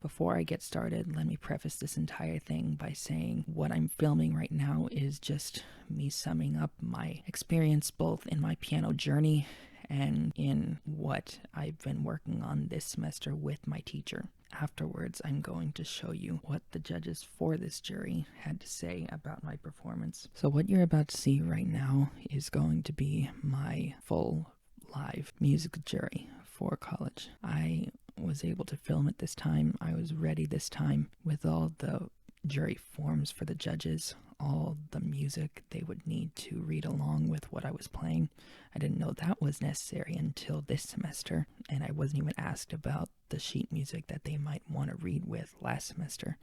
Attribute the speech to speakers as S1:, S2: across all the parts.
S1: Before I get started, let me preface this entire thing by saying what I'm filming right now is just me summing up my experience both in my piano journey and in what I've been working on this semester with my teacher. Afterwards, I'm going to show you what the judges for this jury had to say about my performance. So what you're about to see right now is going to be my full live music jury for college. I was able to film it this time. I was ready this time with all the jury forms for the judges, all the music they would need to read along with what I was playing. I didn't know that was necessary until this semester, and I wasn't even asked about the sheet music that they might want to read with last semester.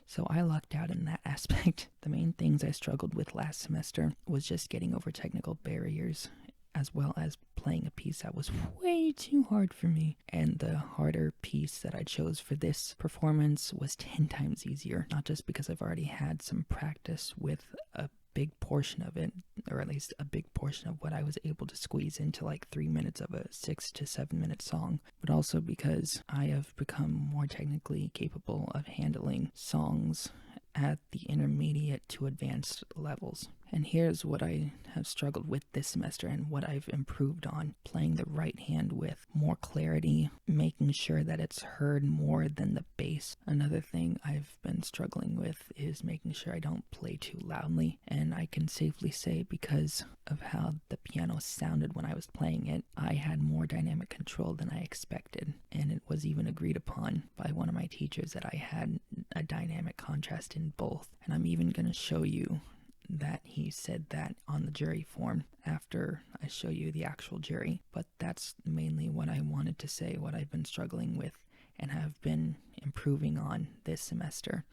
S1: So I lucked out in that aspect. The main things I struggled with last semester was just getting over technical barriers, as well as playing a piece that was way too hard for me. And the harder piece that I chose for this performance was 10 times easier, not just because I've already had some practice with a big portion of it, or at least a big portion of what I was able to squeeze into like 3 minutes of a 6 to 7 minute song, but also because I have become more technically capable of handling songs at the intermediate to advanced levels. And here's what I have struggled with this semester and what I've improved on: playing the right hand with more clarity, making sure that it's heard more than the bass. Another thing I've been struggling with is making sure I don't play too loudly, and I can safely say because of how the piano sounded when I was playing it, I had more dynamic control than I expected, and it was even agreed upon by one of my teachers that I had a dynamic contrast in both. And I'm even going to show you that he said that on the jury form after I show you the actual jury. But that's mainly what I wanted to say, what I've been struggling with and have been improving on this semester.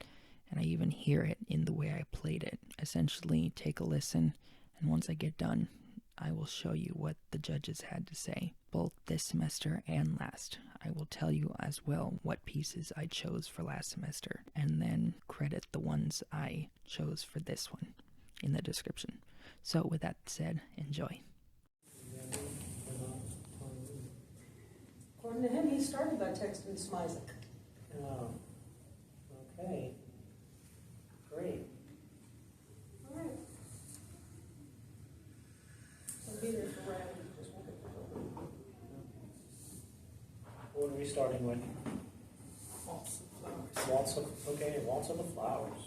S1: And I even hear it in the way I played it. Essentially, take a listen, and once I get done, I will show you what the judges had to say, both this semester and last. I will tell you as well what pieces I chose for last semester, and then credit the ones I chose for this one in the description. So with that said, enjoy.
S2: According to him, he started by texting Smizik.
S3: Oh, okay. Great.
S2: All right. I'll be there for Ryan. Just won't get the phone.
S3: What are we starting with?
S2: Waltz of Flowers.
S3: Waltz of the Flowers.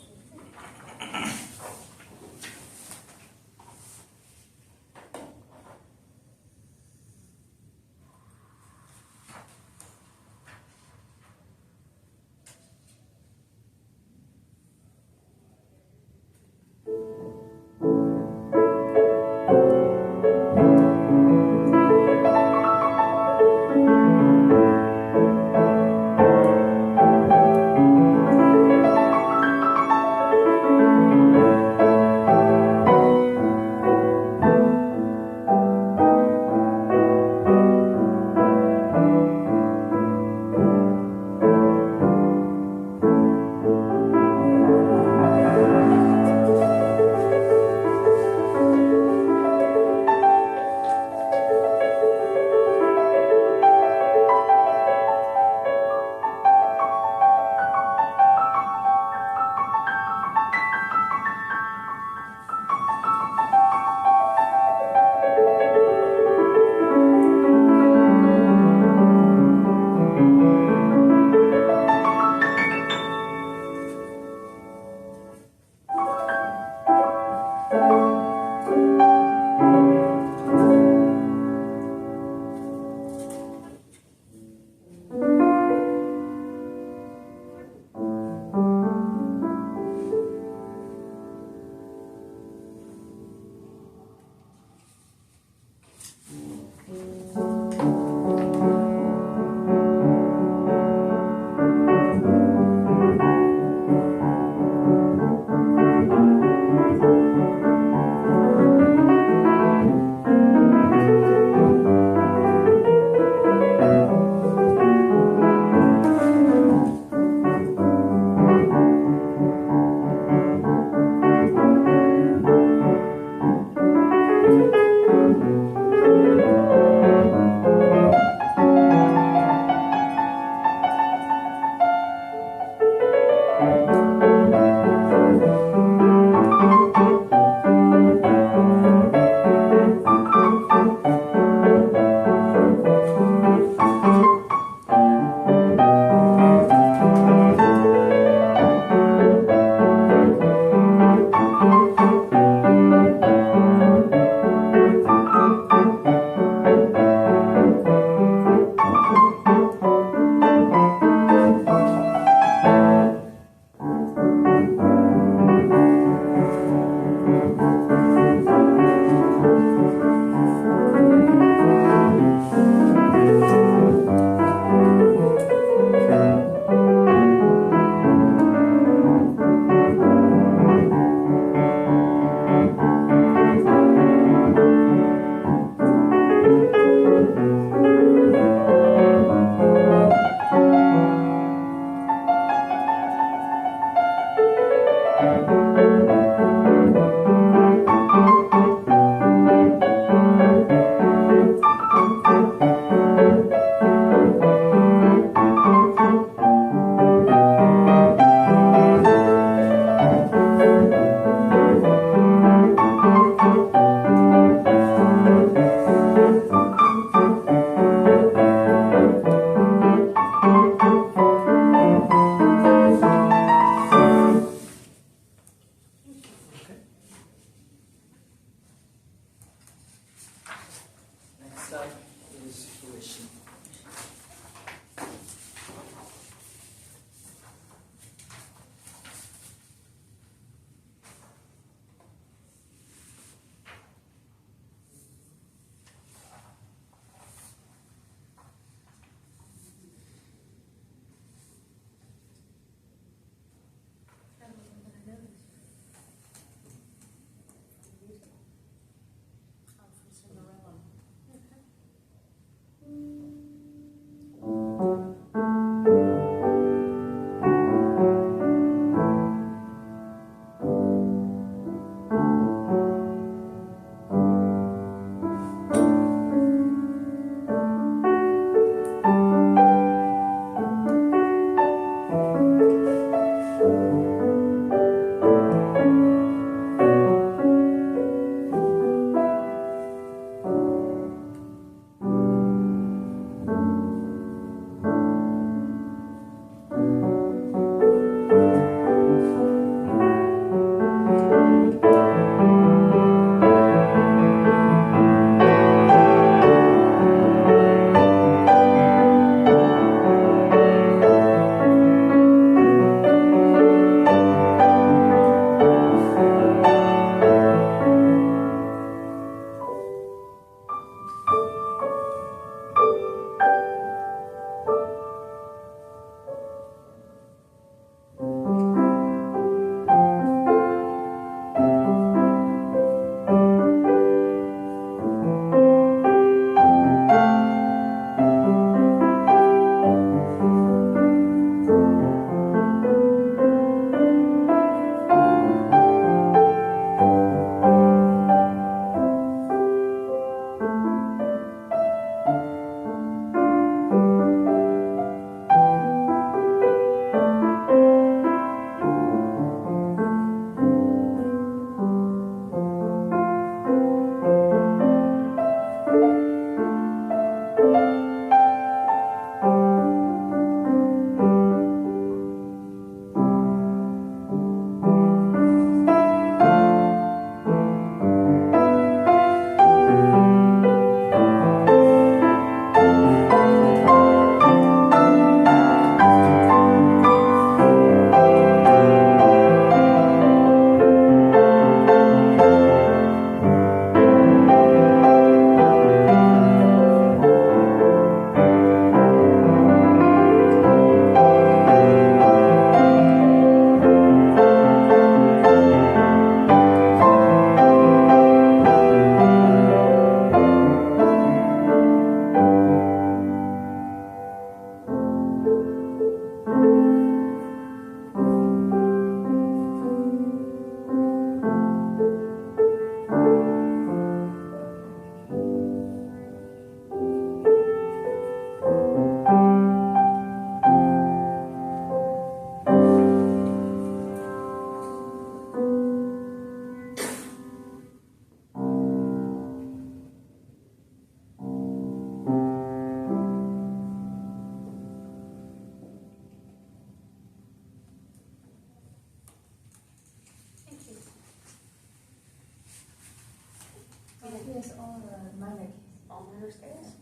S2: Yes, all minor keys.
S4: All minor scales?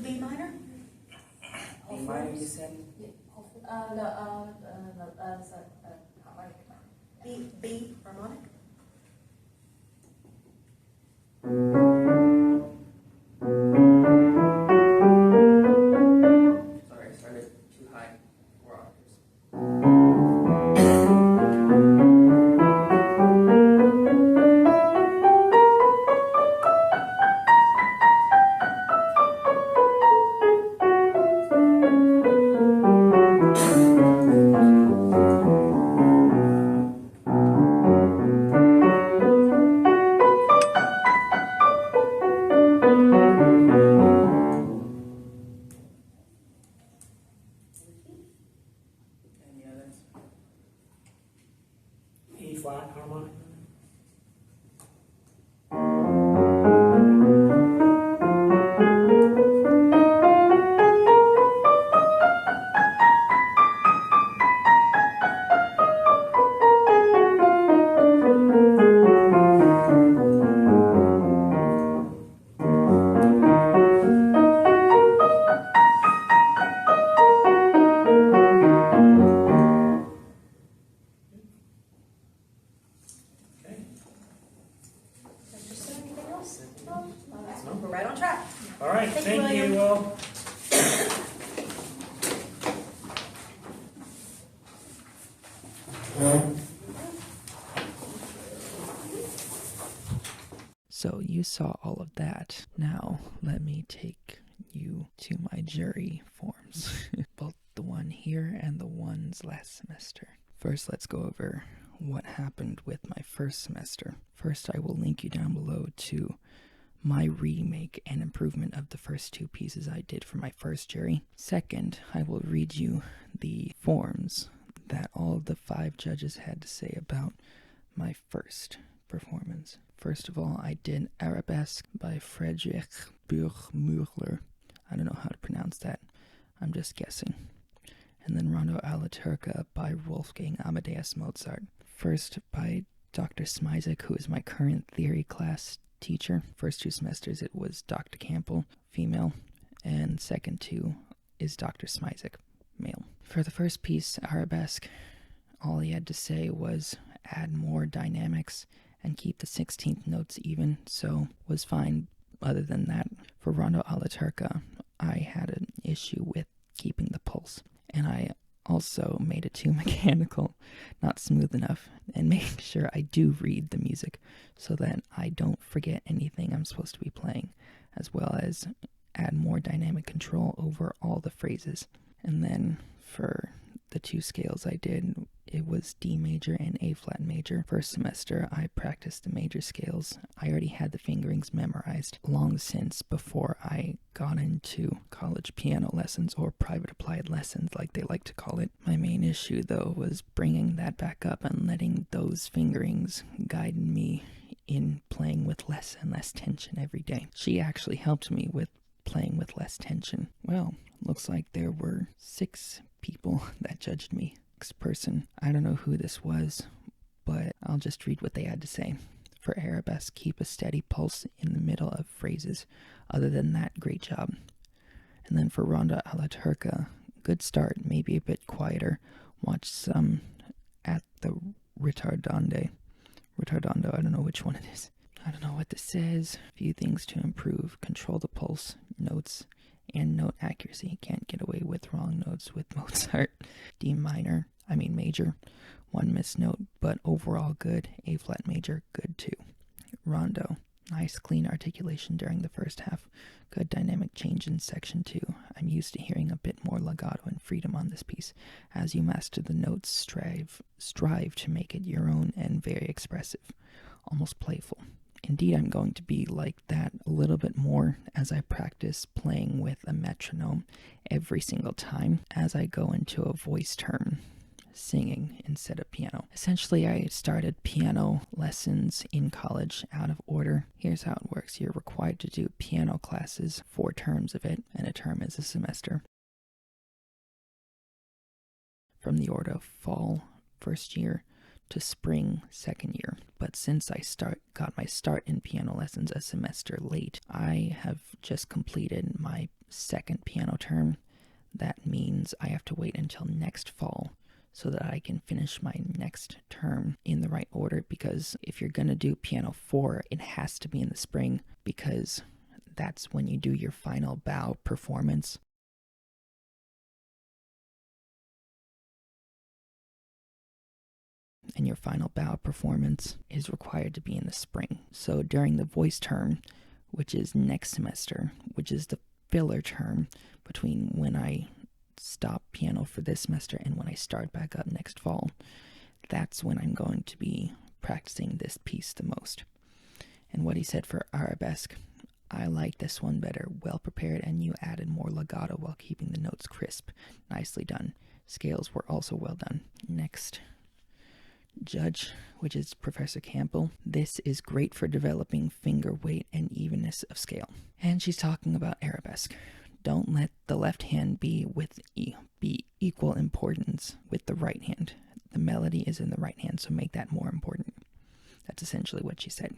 S5: B minor?
S3: B minor, you said?
S2: Harmonic.
S5: B harmonic?
S6: Sorry, I started too high. 4 octaves. Any others?
S3: E flat harmonic. Okay.
S2: Just anything else?
S5: No, we're right on track.
S3: All right,
S5: Thank you,
S3: thank you,
S5: William.
S3: Will.
S1: So you saw all of that. Now let me take you to my jury forms, both the one here and the ones last semester. First, let's go over what happened with my first semester. First, I will link you down below to my remake and improvement of the first 2 pieces I did for my first jury. Second, I will read you the forms that all the 5 judges had to say about my first performance. First of all, I did Arabesque by Friedrich Buchmüller. I don't know how to pronounce that. I'm just guessing. And then Rondo alla Turca by Wolfgang Amadeus Mozart. First by Dr. Smizek, who is my current theory class teacher. First 2 semesters it was Dr. Campbell, female, and second 2 is Dr. Smizek, male. For the first piece, Arabesque, all he had to say was add more dynamics and keep the 16th notes even, so was fine. Other than that, for Rondo alla Turca, I had an issue with keeping the pulse, and I also made it too mechanical, not smooth enough, and make sure I do read the music so that I don't forget anything I'm supposed to be playing, as well as add more dynamic control over all the phrases. And then for the 2 scales I did, it was D major and A flat major. First semester, I practiced the major scales. I already had the fingerings memorized long since before I got into college piano lessons, or private applied lessons like they like to call it. My main issue though was bringing that back up and letting those fingerings guide me in playing with less and less tension every day. She actually helped me with playing with less tension. Well, looks like there were 6 people that judged me. 6th person. I don't know who this was, but I'll just read what they had to say. For Arabesque, keep a steady pulse in the middle of phrases. Other than that, great job. And then for Ronda alla Turca, good start, maybe a bit quieter. Watch some at the Ritardando, I don't know which one it is. I don't know what this says. Few things to improve. Control the pulse, notes, and note accuracy. Can't get away with wrong notes with Mozart. D major. 1 missed note, but overall good. A flat major, good too. Rondo. Nice clean articulation during the first half. Good dynamic change in section 2. I'm used to hearing a bit more legato and freedom on this piece. As you master the notes, strive to make it your own and very expressive, almost playful. Indeed, I'm going to be like that a little bit more as I practice playing with a metronome every single time as I go into a voice turn, singing instead of piano. Essentially, I started piano lessons in college out of order. Here's how it works. You're required to do piano classes, 4 terms of it, and a term is a semester. From the order of fall, first year, to spring second year. But since I got my start in piano lessons a semester late, I have just completed my second piano term. That means I have to wait until next fall so that I can finish my next term in the right order, because if you're going to do piano 4, it has to be in the spring, because that's when you do your final bow performance. And your final bow performance is required to be in the spring. So during the voice term, which is next semester, which is the filler term between when I stop piano for this semester and when I start back up next fall, that's when I'm going to be practicing this piece the most. And what he said for arabesque, I like this one better, well prepared, and you added more legato while keeping the notes crisp. Nicely done. Scales were also well done. Next judge, which is Professor Campbell. This is great for developing finger weight and evenness of scale. And she's talking about arabesque. Don't let the left hand be equal importance with the right hand. The melody is in the right hand, so make that more important. That's essentially what she said.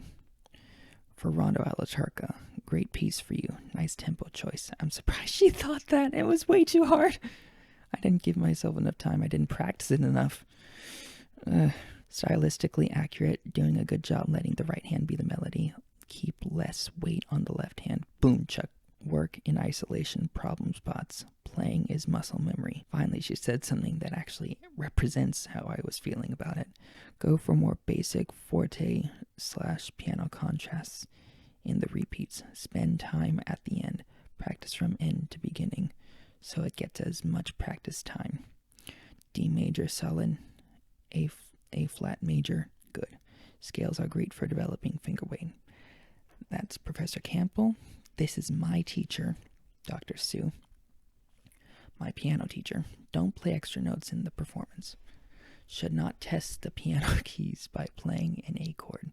S1: For Rondo alla Turca, great piece for you. Nice tempo choice. I'm surprised she thought that. It was way too hard. I didn't give myself enough time. I didn't practice it enough. Stylistically accurate, doing a good job letting the right hand be the melody. Keep less weight on the left hand. Boom, chuck. Work in isolation, problem spots. Playing is muscle memory. Finally, she said something that actually represents how I was feeling about it. Go for more basic forte/piano contrasts in the repeats. Spend time at the end. Practice from end to beginning, so it gets as much practice time. D major solid. A flat major, good. Scales are great for developing finger weight. That's Professor Campbell. This is my teacher, Dr. Sue. My piano teacher. Don't play extra notes in the performance. Should not test the piano keys by playing an A chord.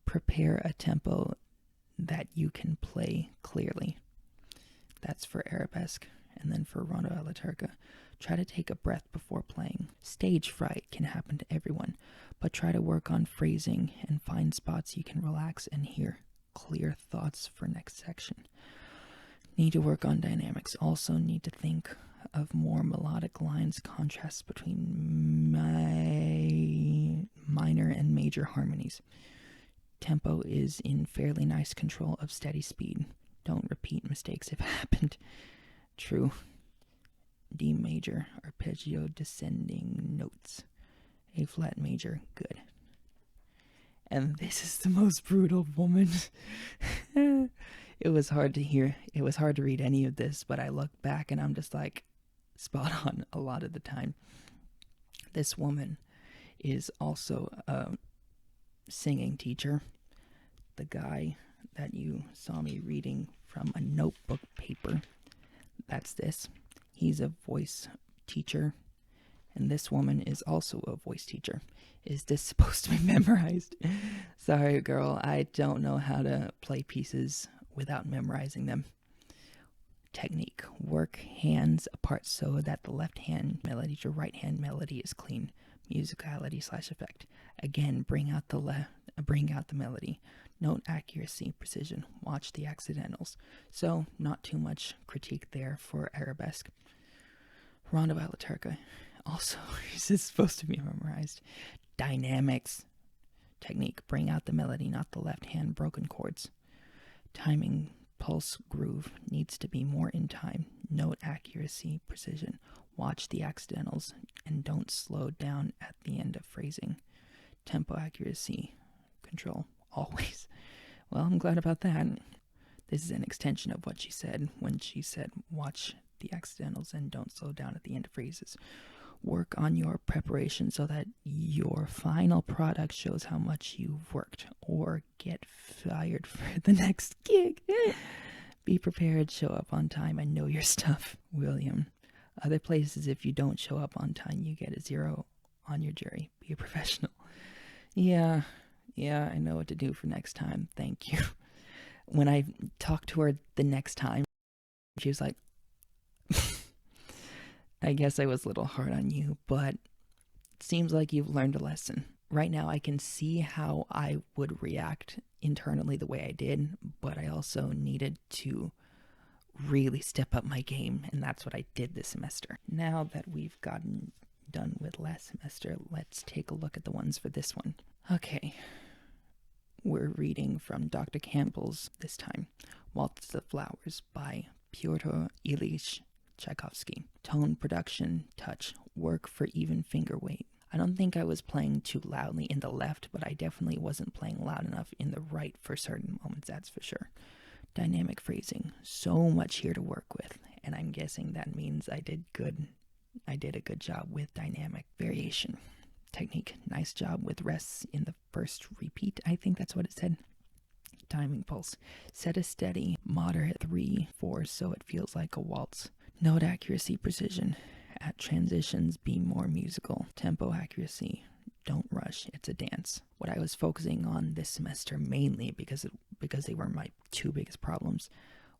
S1: Prepare a tempo that you can play clearly. That's for arabesque. And then for Rondo alla Turca, try to take a breath before playing. Stage fright can happen to everyone, but try to work on phrasing and find spots you can relax and hear clear thoughts for next section. Need to work on dynamics. Also need to think of more melodic lines, contrasts between minor and major harmonies. Tempo is in fairly nice control of steady speed. Don't repeat mistakes if happened. True. D major, arpeggio descending notes. A flat major, good. And this is the most brutal woman. It was hard to hear. It was hard to read any of this, but I look back and I'm just like spot on a lot of the time. This woman is also a singing teacher. The guy that you saw me reading from a notebook paper, that's this. He's a voice teacher, and this woman is also a voice teacher. Is this supposed to be memorized? Sorry, girl, I don't know how to play pieces without memorizing them. Technique. Work hands apart so that the left hand melody to right hand melody is clean. Musicality/effect. Again, bring out the melody. Note accuracy, precision. Watch the accidentals. So, not too much critique there for arabesque. Rondo alla Turca. Also, is this supposed to be memorized? Dynamics. Technique. Bring out the melody, not the left hand broken chords. Timing, pulse, groove needs to be more in time. Note accuracy, precision. Watch the accidentals and don't slow down at the end of phrasing. Tempo, accuracy, control, always. Well, I'm glad about that. This is an extension of what she said when she said watch the accidentals and don't slow down at the end of phrases. Work on your preparation so that your final product shows how much you've worked, or get fired for the next gig. Be prepared, show up on time, and know your stuff, William. Other places, if you don't show up on time, you get a 0 on your jury. Be a professional. Yeah, I know what to do for next time. Thank you. When I talked to her the next time, she was like, I guess I was a little hard on you, but seems like you've learned a lesson. Right now, I can see how I would react internally the way I did, but I also needed to really step up my game, and that's what I did this semester. Now that we've gotten done with last semester, let's take a look at the ones for this one. Okay, we're reading from Dr. Campbell's this time, Waltz the Flowers by Pyotr Ilyich Tchaikovsky. Tone, production, touch, work for even finger weight. I don't think I was playing too loudly in the left, but I definitely wasn't playing loud enough in the right for certain moments, that's for sure. Dynamic phrasing, so much here to work with, and I'm guessing that means I did a good job with dynamic variation. Technique, nice job with rests in the first repeat, I think that's what it said. Timing pulse, set a steady, moderate 3/4 so it feels like a waltz. Note accuracy, precision, at transitions be more musical. Tempo accuracy, don't rush, it's a dance. What I was focusing on this semester mainly because they were my two biggest problems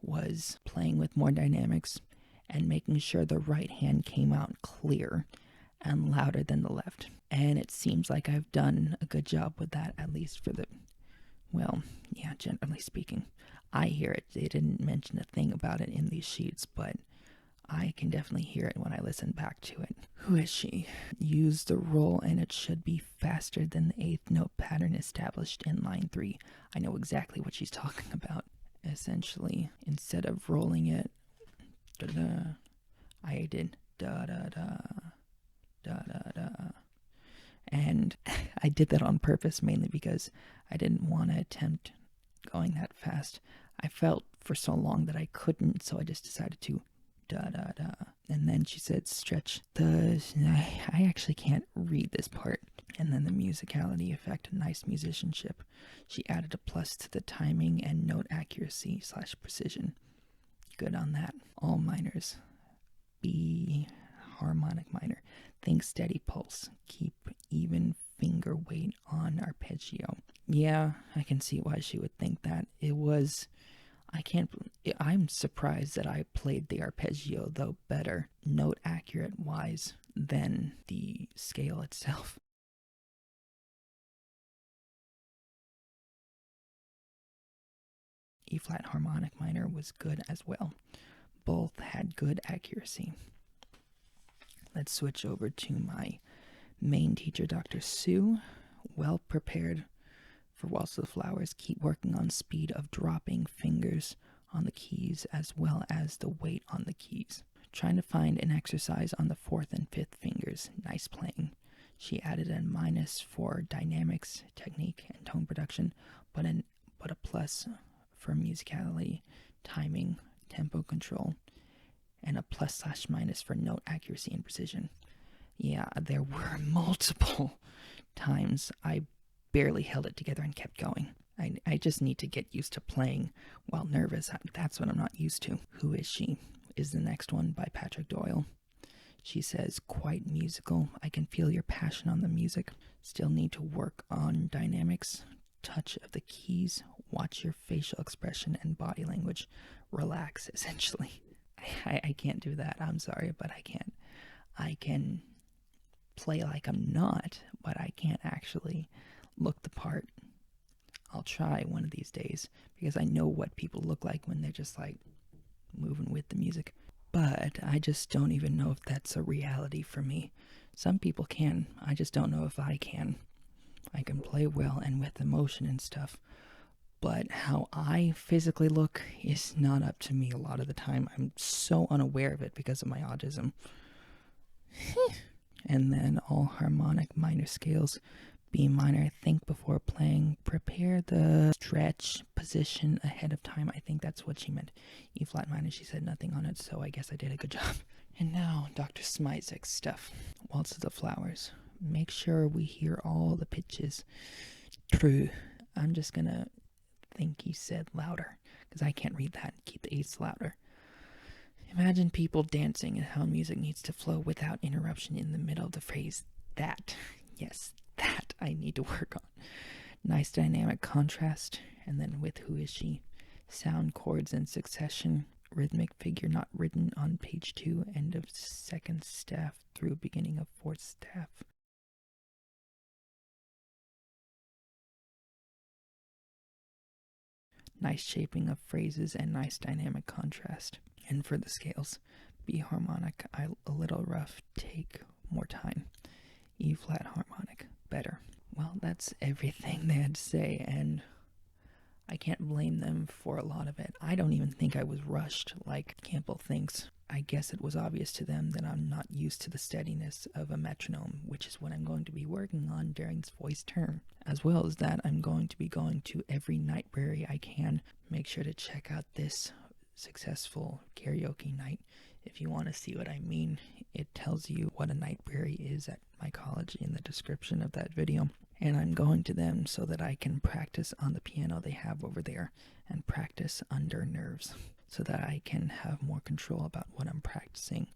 S1: was playing with more dynamics and making sure the right hand came out clear and louder than the left. And it seems like I've done a good job with that, at least for the, well, yeah, generally speaking. I hear it. They didn't mention a thing about it in these sheets, but I can definitely hear it when I listen back to it. Who is she? Use the roll and it should be faster than the 8th note pattern established in line 3. I know exactly what she's talking about. Essentially, instead of rolling it, da-da, I did da-da-da, da-da-da. And I did that on purpose, mainly because I didn't want to attempt going that fast. I felt for so long that I couldn't, so I just decided to da-da-da. And then she said stretch the... I actually can't read this part. And then the musicality effect, nice musicianship. She added a plus to the timing and note accuracy / precision. Good on that. All minors. B harmonic minor. Think steady pulse. Keep even finger weight on arpeggio. Yeah, I can see why she would think that. I'm surprised that I played the arpeggio, though, better, note accurate wise, than the scale itself. E-flat harmonic minor was good as well. Both had good accuracy. Let's switch over to my main teacher, Dr. Sue. Well prepared for Waltz of the Flowers. Keep working on speed of dropping fingers on the keys as well as the weight on the keys. Trying to find an exercise on the 4th and 5th fingers. Nice playing. She added a minus for dynamics, technique, and tone production, but a plus for musicality, timing, tempo control, and a plus / minus for note accuracy and precision. Yeah, there were multiple times I barely held it together and kept going. I just need to get used to playing while nervous. That's what I'm not used to. Who is she? Is the next one by Patrick Doyle. She says, quite musical. I can feel your passion on the music. Still need to work on dynamics, touch of the keys, watch your facial expression and body language. Relax, essentially. I can't do that. I'm sorry, but I can't. I can play like I'm not, but I can't actually look the part. I'll try one of these days because I know what people look like when they're just like moving with the music. But I just don't even know if that's a reality for me. Some people can. I just don't know if I can. I can play well and with emotion and stuff. But how I physically look is not up to me a lot of the time. I'm so unaware of it because of my autism. And then all harmonic minor scales. B minor, think before playing. Prepare the stretch position ahead of time. I think that's what she meant. E flat minor, she said nothing on it, so I guess I did a good job. And now, Dr. Smizek's stuff. Waltz of the Flowers. Make sure we hear all the pitches. True. I'm just gonna think he said louder, because I can't read that. Keep the 8ths louder. Imagine people dancing and how music needs to flow without interruption in the middle of the phrase. That. Yes, that I need to work on. Nice dynamic contrast. And then with who is she? Sound chords in succession. Rhythmic figure not written on page 2. End of 2nd staff through beginning of 4th staff. nice shaping of phrases, and nice dynamic contrast. And for the scales, B harmonic, a little rough, take more time. E flat harmonic, better. Well, that's everything they had to say, and I can't blame them for a lot of it. I don't even think I was rushed like Campbell thinks. I guess it was obvious to them that I'm not used to the steadiness of a metronome, which is what I'm going to be working on during this voice term. As well as that, I'm going to be going to every nightberry I can. Make sure to check out this successful karaoke night if you want to see what I mean. It tells you what a nightberry is at my college in the description of that video. And I'm going to them so that I can practice on the piano they have over there and practice under nerves so that I can have more control about what I'm practicing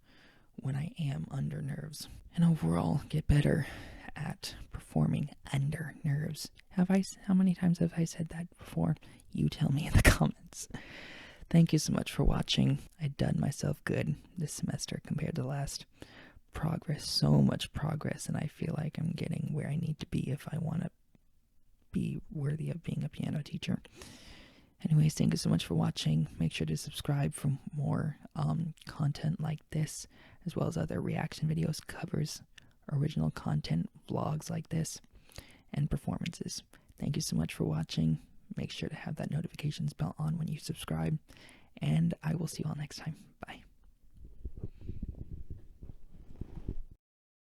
S1: when I am under nerves. And overall, get better at performing under nerves. How many times have I said that before? You tell me in the comments. Thank you so much for watching. I've done myself good this semester compared to last. Progress, so much progress, and I feel like I'm getting where I need to be if I want to be worthy of being a piano teacher. Anyways, thank you so much for watching. Make sure to subscribe for more content like this, as well as other reaction videos, covers, original content, vlogs like this, and performances. Thank you so much for watching. Make sure to have that notifications bell on when you subscribe, and I will see you all next time. Bye.